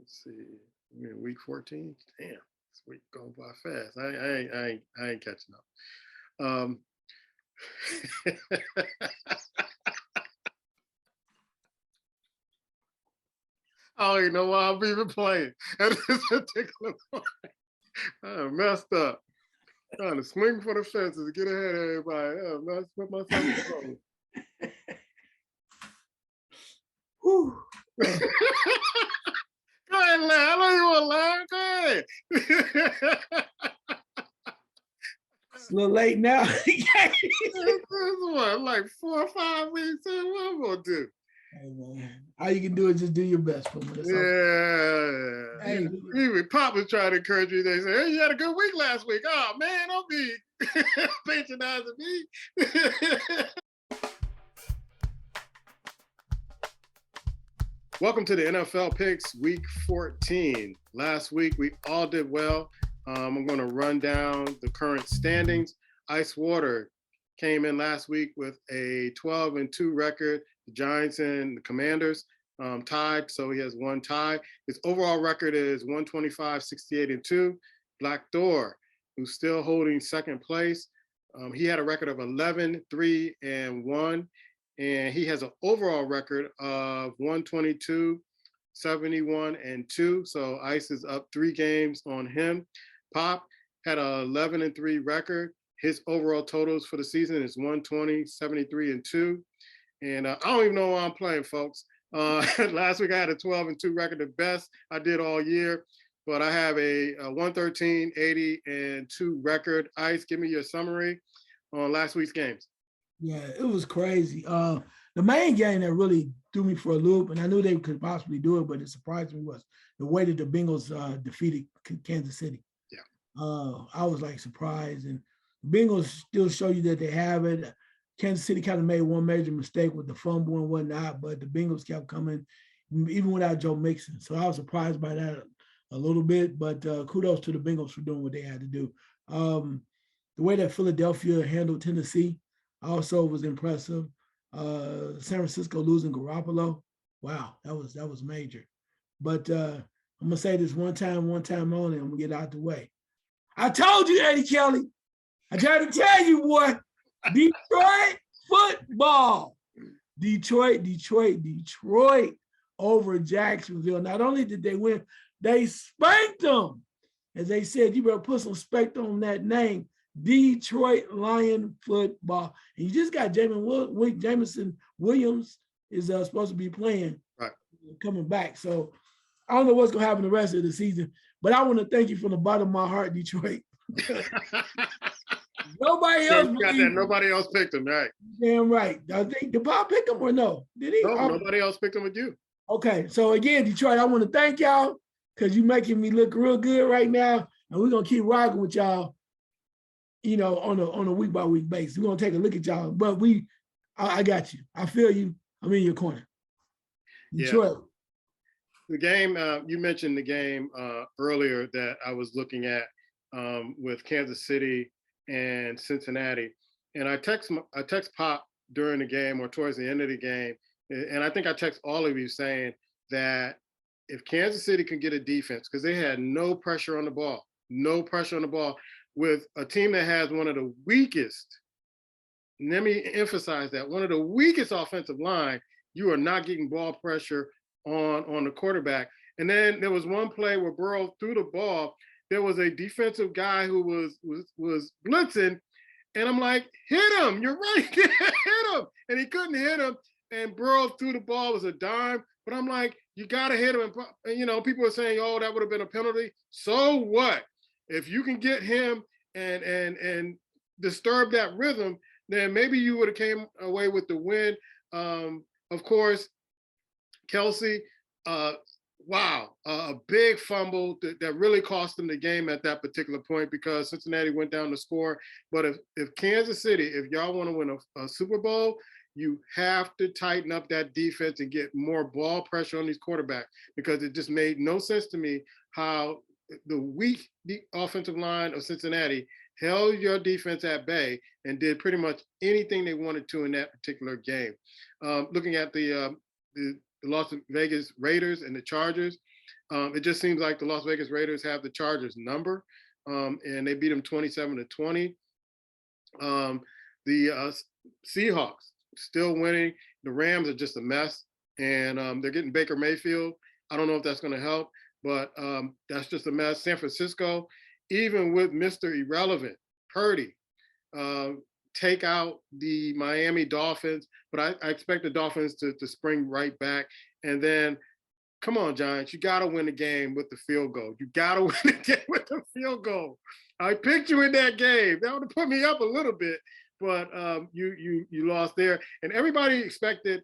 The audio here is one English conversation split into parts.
let's see. We're in week 14. Damn, this week going by fast. I ain't catching up. Um, I don't even know why I'm even playing at this particular point. I messed up. Trying to swing for the fences to get ahead of everybody. I messed with myself in trouble. Go ahead, laugh. I know you want to laugh. Go ahead. It's a little late now. This one, like 4 or 5 weeks. What I'm gonna do? Hey, man. All you can do is just do your best for me. That's yeah. Hey, even Pop was trying to encourage you. They say, "Hey, you had a good week last week." Oh man, don't be patronizing me. Welcome to the NFL Picks Week 14. Last week we all did well. I'm going to run down the current standings. Ice Water came in last week with a 12-2 record. The Giants and the Commanders tied, so he has one tie. His overall record is 125, 68-2. Black Door, who's still holding second place, he had a record of 11, 3, and 1. And he has an overall record of 122, 71, and 2. So Ice is up 3 games on him. Pop had an 11-3 record. His overall totals for the season is 120, 73, and 2. And I don't even know why I'm playing, folks. Last week I had a 12-2 record, the best I did all year. But I have a 113, 80, and 2 record. Ice, give me your summary on last week's games. Yeah, it was crazy. The main game that really threw me for a loop, and I knew they could possibly do it, but it surprised me, was the way that the Bengals defeated Kansas City. Yeah. I was like surprised, and the Bengals still show you that they have it. Kansas City kind of made one major mistake with the fumble and whatnot, but the Bengals kept coming, even without Joe Mixon. So I was surprised by that a little bit, but kudos to the Bengals for doing what they had to do. The way that Philadelphia handled Tennessee also was impressive. San Francisco losing Garoppolo, wow, that was major. But I'm gonna say this one time only. I'm gonna get out the way. I told you, Eddie Kelly. I tried to tell you, boy. Detroit football. Detroit over Jacksonville. Not only did they win, they spanked them. As they said, you better put some respect on that name. Detroit Lion football. And you just got Jameson Williams is supposed to be playing, right, coming back. So I don't know what's going to happen the rest of the season, but I want to thank you from the bottom of my heart, Detroit. Nobody else got that. Nobody else picked him, right? Damn right. I think, did Bob pick him or no? Did he? No, nobody else picked him with you. Okay, so again, Detroit, I want to thank y'all because you're making me look real good right now, and we're gonna keep rocking with y'all, you know, on a week by week basis. We're gonna take a look at y'all, but I got you. I feel you. I'm in your corner. Detroit. Yeah. The game, you mentioned the game earlier that I was looking at with Kansas City and Cincinnati, and I text Pop during the game or towards the end of the game, and I think I text all of you saying that if Kansas City can get a defense, because they had no pressure on the ball, with a team that has one of the weakest, let me emphasize that, one of the weakest offensive line, you are not getting ball pressure on the quarterback. And then there was one play where Burrow threw the ball. There was a defensive guy who was blitzing, and I'm like, hit him, you're right, hit him. And he couldn't hit him, and Burrow threw the ball, it was a dime, but I'm like, you gotta hit him. And you know, people are saying, oh, that would have been a penalty. So what? If you can get him and disturb that rhythm, then maybe you would have came away with the win. Of course, Kelsey, wow, a big fumble that really cost them the game at that particular point because Cincinnati went down to score. But if Kansas City, if y'all want to win a Super Bowl, you have to tighten up that defense and get more ball pressure on these quarterbacks, because it just made no sense to me how the weak offensive line of Cincinnati held your defense at bay and did pretty much anything they wanted to in that particular game. Looking at the Las Vegas Raiders and the Chargers, It just seems like the Las Vegas Raiders have the Chargers number, and they beat them 27-20. Um, the Seahawks still winning. The Rams are just a mess, and they're getting Baker Mayfield. I don't know if that's going to help, but that's just a mess. San Francisco, even with Mr. Irrelevant, Purdy, uh, take out the Miami Dolphins, but I expect the Dolphins to spring right back. And then, come on, Giants, you got to win the game with the field goal. You got to win the game with the field goal. I picked you in that game. That would have put me up a little bit, but you lost there. And everybody expected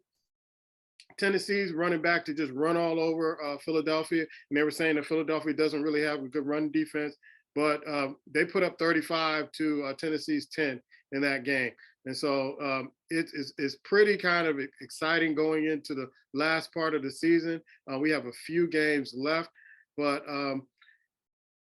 Tennessee's running back to just run all over Philadelphia, and they were saying that Philadelphia doesn't really have a good run defense, but they put up 35 to Tennessee's 10 in that game. And so it's pretty kind of exciting going into the last part of the season. We have a few games left, but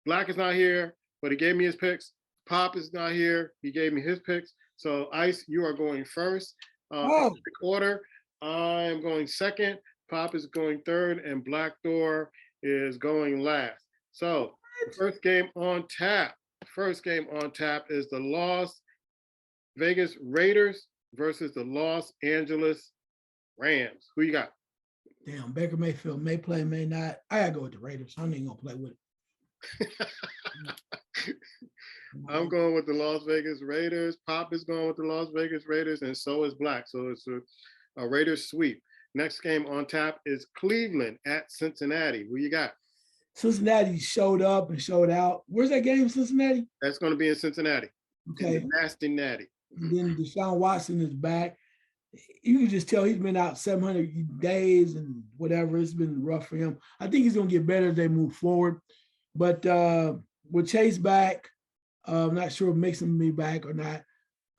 Black is not here, but he gave me his picks. Pop is not here. He gave me his picks. So Ice, you are going first. Oh, Order. I'm going second. Pop is going third, and Black Door is going last. So first game on tap. First game on tap is the Las Vegas Raiders versus the Los Angeles Rams. Who you got? damn, Baker Mayfield may play, may not. I gotta go with the Raiders. I ain't gonna play with it. I'm going with the Las Vegas Raiders. Pop is going with the Las Vegas Raiders, and so is Black. So it's a Raiders sweep. Next game on tap is Cleveland at Cincinnati. Who you got? Cincinnati showed up and showed out. Where's that game, Cincinnati? That's going to be in Cincinnati. Okay. In the nasty natty. And then Deshaun Watson is back. You can just tell he's been out 700 days and whatever. It's been rough for him. I think he's going to get better as they move forward. But with Chase back, I'm not sure if Mixon be back or not.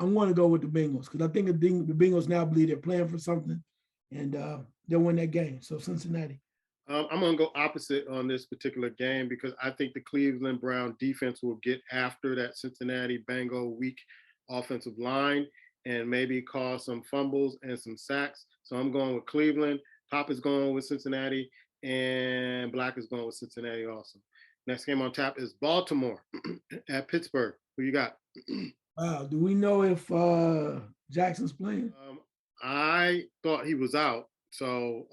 I'm going to go with the Bengals because I think the Bengals now believe they're playing for something, and they'll win that game. So Cincinnati. I'm going to go opposite on this particular game because I think the Cleveland Brown defense will get after that Cincinnati Bengal weak offensive line and maybe cause some fumbles and some sacks. So I'm going with Cleveland. Pop is going with Cincinnati, and Black is going with Cincinnati also. Next game on tap is Baltimore at Pittsburgh. Who you got? Wow. Do we know if Jackson's playing? I thought he was out. So,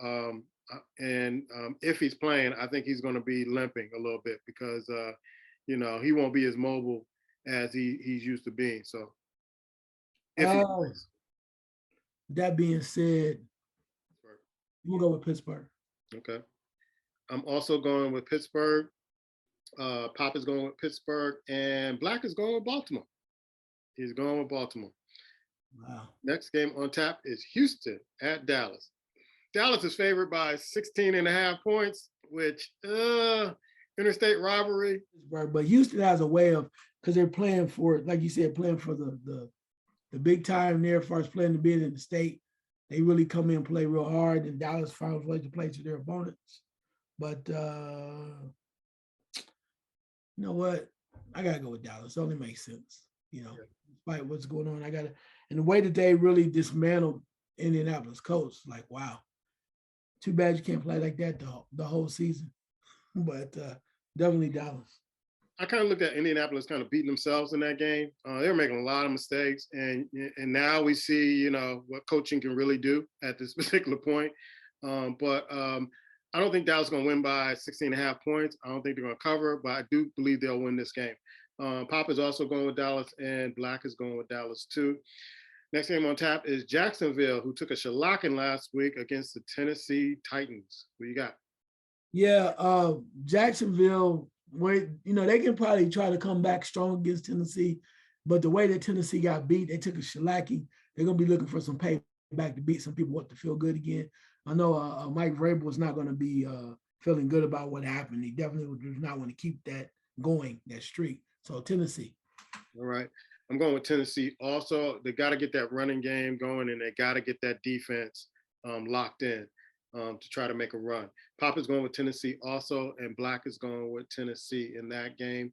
if he's playing, I think he's going to be limping a little bit because, he won't be as mobile as he's used to being. So, if he plays. That being said, we'll go with Pittsburgh. Okay. I'm also going with Pittsburgh. Pop is going with Pittsburgh, and Black is going with Baltimore. He's going with Baltimore. Wow. Next game on tap is Houston at Dallas. Dallas is favored by 16.5 points, which interstate rivalry. But Houston has a way of, because they're playing for, like you said, playing for the big time there, as far as playing to be in the state. They really come in and play real hard, and Dallas finds ways to play to their opponents. But you know what? I gotta go with Dallas. It only makes sense, despite what's going on. And the way that they really dismantled Indianapolis Colts, like, wow. Too bad you can't play like that the whole season. But definitely Dallas. I kind of looked at Indianapolis kind of beating themselves in that game. They were making a lot of mistakes, and now we see, what coaching can really do at this particular point. But I don't think Dallas is going to win by 16.5 points. I don't think they're going to cover, but I do believe they'll win this game. Pop is also going with Dallas, and Black is going with Dallas too. Next game on tap is Jacksonville, who took a shellacking last week against the Tennessee Titans. What you got? Yeah, Jacksonville, they can probably try to come back strong against Tennessee, but the way that Tennessee got beat, they took a shellacking. They're going to be looking for some payback to beat some people up to feel good again. I know Mike Vrabel is not going to be feeling good about what happened. He definitely does not want to keep that going, that streak. So Tennessee. All right. I'm going with Tennessee. Also, they got to get that running game going, and they got to get that defense locked in to try to make a run. Pop is going with Tennessee also, and Black is going with Tennessee in that game.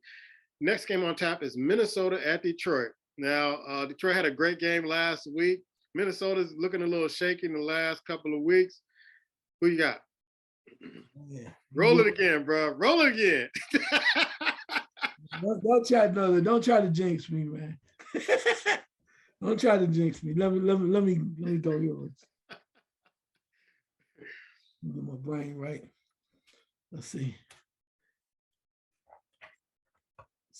Next game on tap is Minnesota at Detroit. Now, Detroit had a great game last week. Minnesota's looking a little shaky in the last couple of weeks. Who you got? Yeah. Roll it again, bro. Roll it again. Don't try to jinx me, man. Don't try to jinx me. Let me go yours. Get my brain right. Let's see.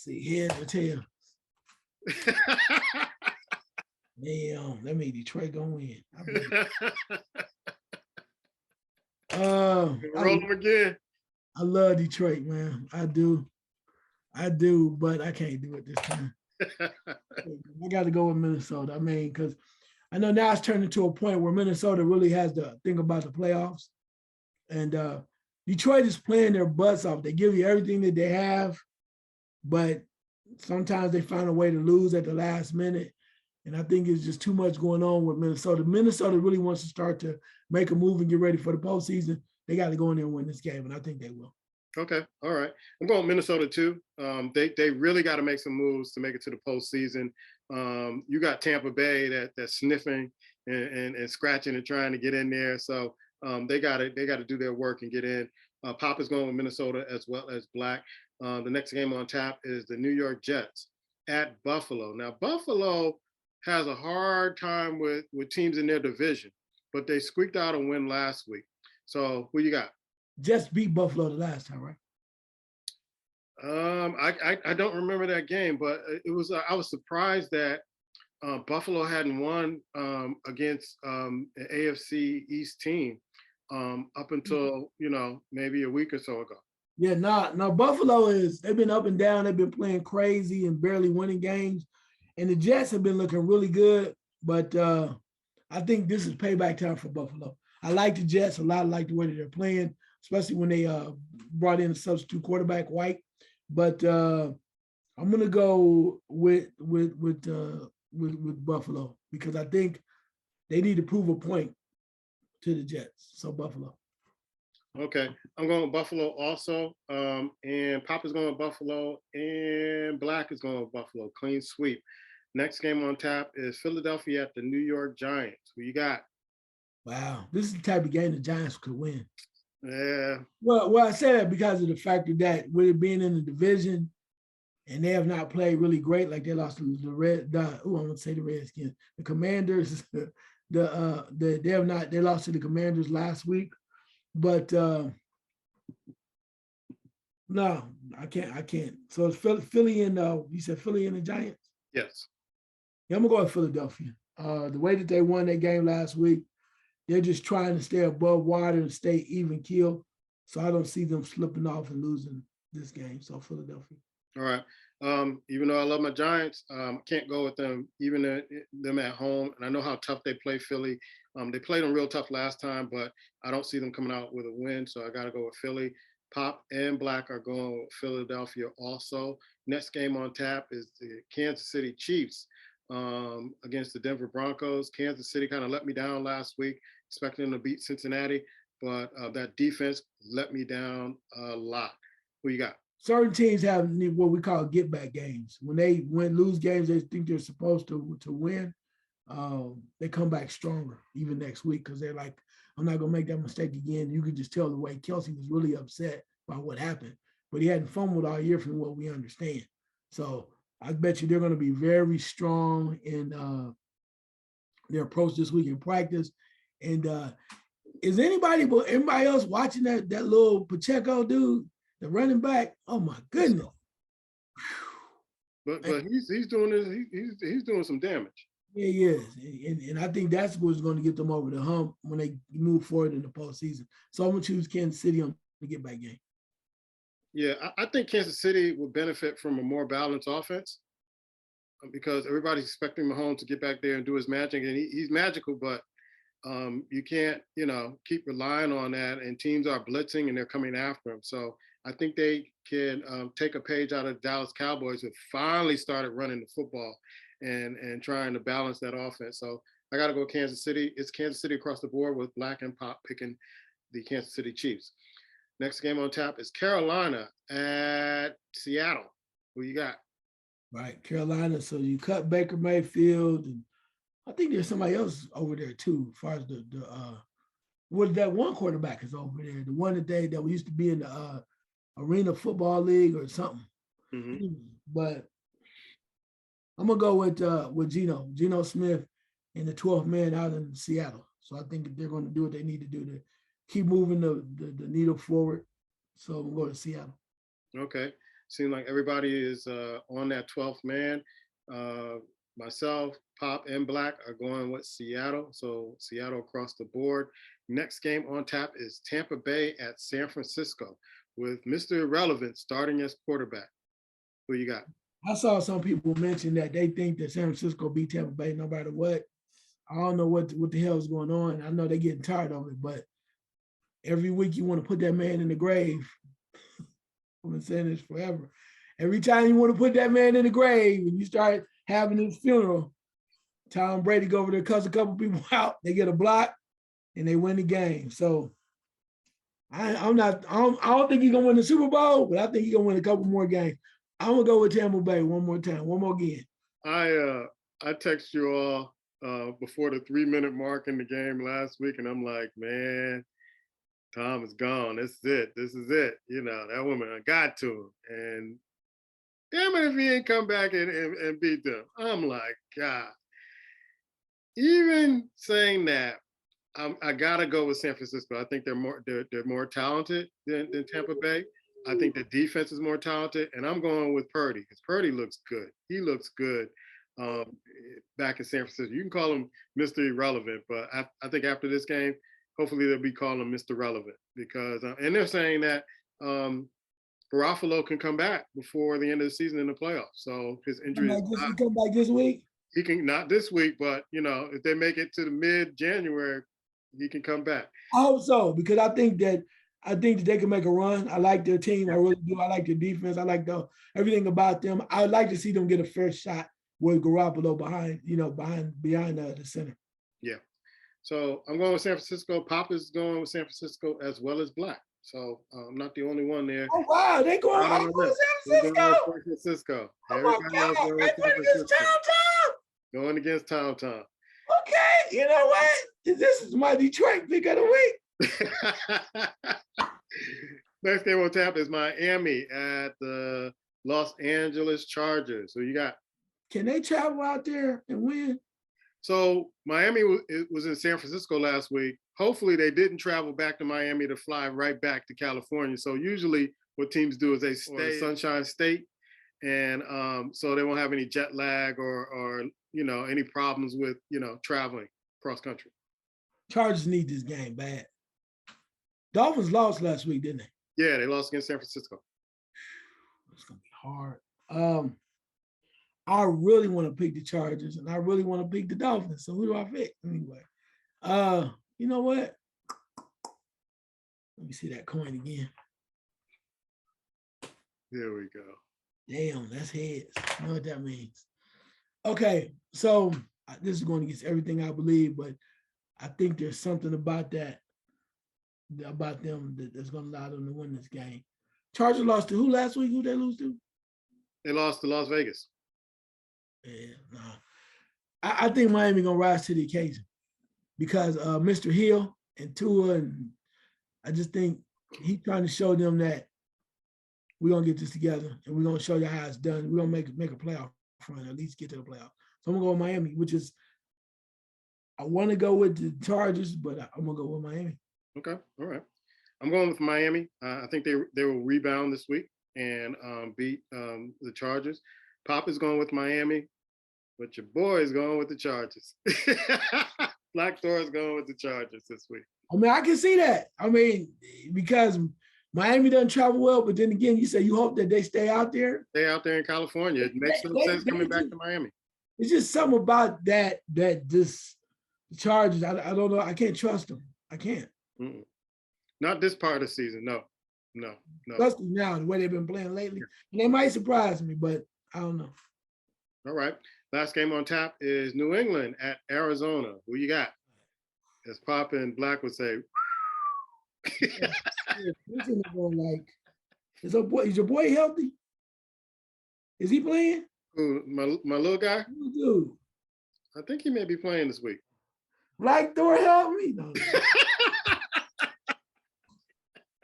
Head or tail. Damn, that made Detroit go win. Roll them again. I love Detroit, man. I do, but I can't do it this time. I got to go with Minnesota. I mean, because I know now it's turning to a point where Minnesota really has to think about the playoffs. And Detroit is playing their butts off. They give you everything that they have, but sometimes they find a way to lose at the last minute. And I think it's just too much going on with Minnesota. Minnesota really wants to start to make a move and get ready for the postseason. They got to go in there and win this game, and I think they will. Okay, all right. I'm going Minnesota too. They really got to make some moves to make it to the postseason. You got Tampa Bay that's sniffing and scratching and trying to get in there. So they got to do their work and get in. Pop is going with Minnesota as well as Black. The next game on tap is the New York Jets at Buffalo. Now Buffalo has a hard time with teams in their division, but they squeaked out a win last week. So who you got? Just beat Buffalo the last time, right? I don't remember that game, but it was I was surprised that Buffalo hadn't won against an AFC East team up until maybe a week or so ago. Yeah, no, Buffalo they've been up and down. They've been playing crazy and barely winning games. And the Jets have been looking really good, but I think this is payback time for Buffalo. I like the Jets a lot. I like the way that they're playing, especially when they brought in a substitute quarterback, White. But I'm gonna go with Buffalo because I think they need to prove a point to the Jets. So Buffalo. Okay, I'm going with Buffalo also, and Pop is going with Buffalo, and Black is going with Buffalo. Clean sweep. Next game on tap is Philadelphia at the New York Giants. Who you got? Wow, this is the type of game the Giants could win. Yeah. Well, I say that because of the fact that with it being in the division, and they have not played really great. Like they lost to the Redskins, the Commanders. They lost to the Commanders last week. But no, I can't. So it's Philly and you said Philly and the Giants? Yes. Yeah, I'm gonna go with Philadelphia. The way that they won that game last week, they're just trying to stay above water and stay even keel. So I don't see them slipping off and losing this game. So Philadelphia. All right. Even though I love my Giants, can't go with them, even them at home. And I know how tough they play Philly. They played them real tough last time, but I don't see them coming out with a win. So I got to go with Philly. Pop and Black are going with Philadelphia also. Next game on tap is the Kansas City Chiefs against the Denver Broncos. Kansas City kind of let me down last week, expecting them to beat Cincinnati, but that defense let me down a lot. Who you got? Certain teams have what we call get back games. When they lose games they think they're supposed to win, they come back stronger even next week because they're like, I'm not gonna make that mistake again. You can just tell the way Kelsey was really upset by what happened, but he hadn't fumbled all year from what we understand. So I bet you they're going to be very strong in their approach this week in practice. And is anybody else watching that little Pacheco dude? The running back, oh my goodness! But he's doing this. He's doing some damage. Yeah, he is, and I think that's what's going to get them over the hump when they move forward in the postseason. So I'm gonna choose Kansas City on the get back game. Yeah, I think Kansas City would benefit from a more balanced offense because everybody's expecting Mahomes to get back there and do his magic, and he's magical, but you can't, keep relying on that. And teams are blitzing and they're coming after him. So I think they can take a page out of Dallas Cowboys who finally started running the football and trying to balance that offense. So I got to go Kansas City. It's Kansas City across the board with Black and Pop picking the Kansas City Chiefs. Next game on tap is Carolina at Seattle. Who you got? Right, Carolina. So you cut Baker Mayfield, and I think there's somebody else over there too, as far as the Well, that one quarterback is over there. The one that used to be in the Arena Football League or something. Mm-hmm. But I'm gonna go with Geno Smith, and the 12th man out in Seattle. So I think they're going to do what they need to do to keep moving the needle forward. So we'll go to Seattle. Okay. Seems like everybody is on that 12th man. Myself, Pop, and Black are going with Seattle. So Seattle across the board. Next game on tap is Tampa Bay at San Francisco with Mr. Irrelevant starting as quarterback. Who you got? I saw some people mention that they think that San Francisco beat Tampa Bay no matter what. I don't know what the hell is going on. I know they're getting tired of it, but every week you want to put that man in the grave. I've been saying this forever. Every time you want to put that man in the grave and you start having his funeral, Tom Brady go over there, cuss a couple people out, they get a block, and they win the game. So I don't think he's gonna win the Super Bowl, but I think he's gonna win a couple more games. I'm gonna go with Tampa Bay one more time, one more again. I text you all before the 3-minute mark in the game last week, and I'm like, man, Tom is gone. This is it. This is it. You know, that woman, I got to him. And damn it if he ain't come back and beat them. I'm like, God. Even saying that, I gotta go with San Francisco. I think they're more talented than Tampa Bay. I think the defense is more talented, and I'm going with Purdy because Purdy looks good. He looks good back in San Francisco. You can call him Mr. Irrelevant, but I think after this game, hopefully they'll be calling him Mr. Relevant because, and they're saying that Garofalo can come back before the end of the season in the playoffs. So his injury he come back this week. He can not this week, but you know, if they make it to the mid-January, he can come back. I hope so because I think that they can make a run. I like their team. I really do. I like their defense. I like everything about them. I would like to see them get a fair shot with Garoppolo behind the center. Yeah. So I'm going with San Francisco. Pop is going with San Francisco as well as Black. So I'm not the only one there. Oh wow, they going San Francisco. San Francisco. Everybody else going with San Francisco. Going against Tom. Okay, you know what? This is my Detroit pick of the week. Next game on tap is Miami at the Los Angeles Chargers. So you got. Can they travel out there and win? So Miami was in San Francisco last week. Hopefully they didn't travel back to Miami to fly right back to California. So usually what teams do is they stay in Sunshine State. And so they won't have any jet lag or you know, any problems with, you know, traveling cross country. Chargers need this game bad. Dolphins lost last week, didn't they? Yeah, they lost against San Francisco. It's gonna be hard. I really want to pick the Chargers and I really want to pick the Dolphins. So who do I pick anyway? You know what? Let me see that coin again. There we go. Damn, that's heads. You know what that means. Okay, so this is going against everything I believe, but I think there's something about them that's going to allow them to win this game. Chargers lost to who last week? Who they lose to? They lost to Las Vegas. Yeah, no. I think Miami going to rise to the occasion because Mr. Hill and Tua, and I just think he's trying to show them that we're going to get this together and we're going to show you how it's done. We're going to make a playoff run, at least get to the playoff. So I'm going to go with Miami, which is, I want to go with the Chargers, but I'm going to go with Miami. Okay, all right. I'm going with Miami. I think they will rebound this week and beat the Chargers. Pop is going with Miami, but your boy is going with the Chargers. Black Thor is going with the Chargers this week. I mean, I can see that. I mean, because Miami doesn't travel well, but then again, you say you hope that they stay out there. Stay out there in California. It makes no sense coming back to Miami. It's just something about that this Chargers. I don't know. I can't trust them. I can't. Mm-mm. Not this part of the season. No. Especially now, the way they've been playing lately. And they might surprise me, but I don't know. All right. Last game on tap is New England at Arizona. Who you got? As Pop and Black would say. Is your boy healthy? Is he playing? Who, my little guy? Dude. I think he may be playing this week. Black Thor, help me. No.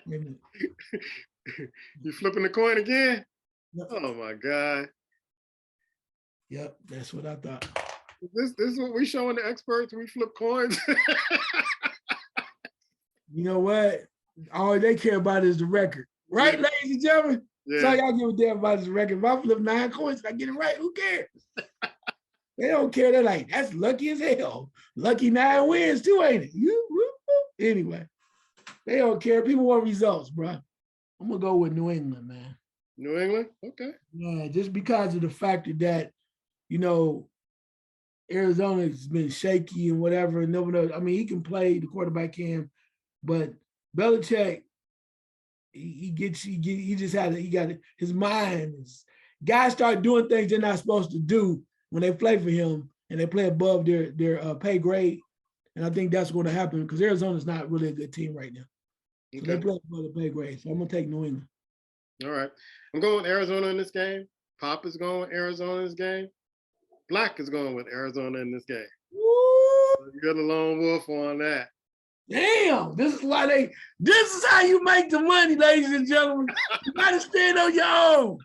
You flipping the coin again? Yep. Oh my God. Yep, that's what I thought. This is what we showing the experts. We flip coins. You know what? All they care about is the record. Right, Yeah. ladies and gentlemen? Yeah. So y'all give a damn about is the record. If I flip 9 coins and I get it right, who cares? They don't care. They're like, that's lucky as hell. Lucky 9 wins too, ain't it? Anyway, they don't care. People want results, bro. I'm gonna go with New England, man. New England? Okay. Yeah, just because of the factor that, you know, Arizona's been shaky and whatever, and nobody knows. I mean, he can play, the quarterback can, but Belichick, he got his mind. Guys start doing things they're not supposed to do when they play for him, and they play above their pay grade. And I think that's going to happen because Arizona's not really a good team right now. So they play above the pay grade. So I'm gonna take New England. All right. I'm going with Arizona in this game. Pop is going with Arizona in this game. Black is going with Arizona in this game. Woo! You're the lone wolf on that. Damn, this is how you make the money, ladies and gentlemen. You gotta stand on your own.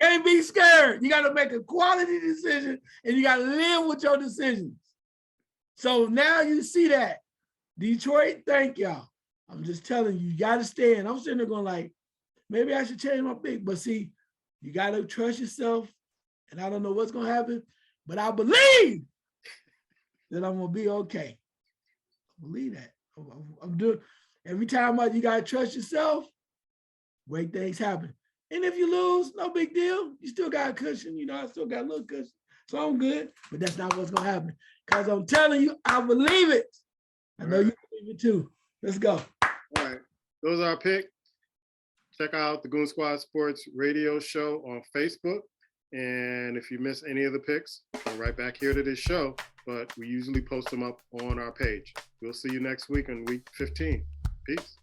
Can't be scared. You gotta make a quality decision and you gotta live with your decisions. So now you see that. Detroit, thank y'all. I'm just telling you, you gotta stand. I'm sitting there going like, maybe I should change my pick. But see, you gotta trust yourself. And I don't know what's gonna happen, but I believe that I'm gonna be okay. I believe that. I'm doing every time you gotta trust yourself, great things happen. And if you lose, no big deal. You still got a cushion, you know, I still got a little cushion. So I'm good, but that's not what's gonna happen. Because I'm telling you, I believe it. I know you believe it too. Let's go. All right. Those are our picks. Check out the Goon Squad Sports Radio Show on Facebook. And if you miss any of the picks, come right back here to this show. But we usually post them up on our page. We'll see you next week on week 15. Peace.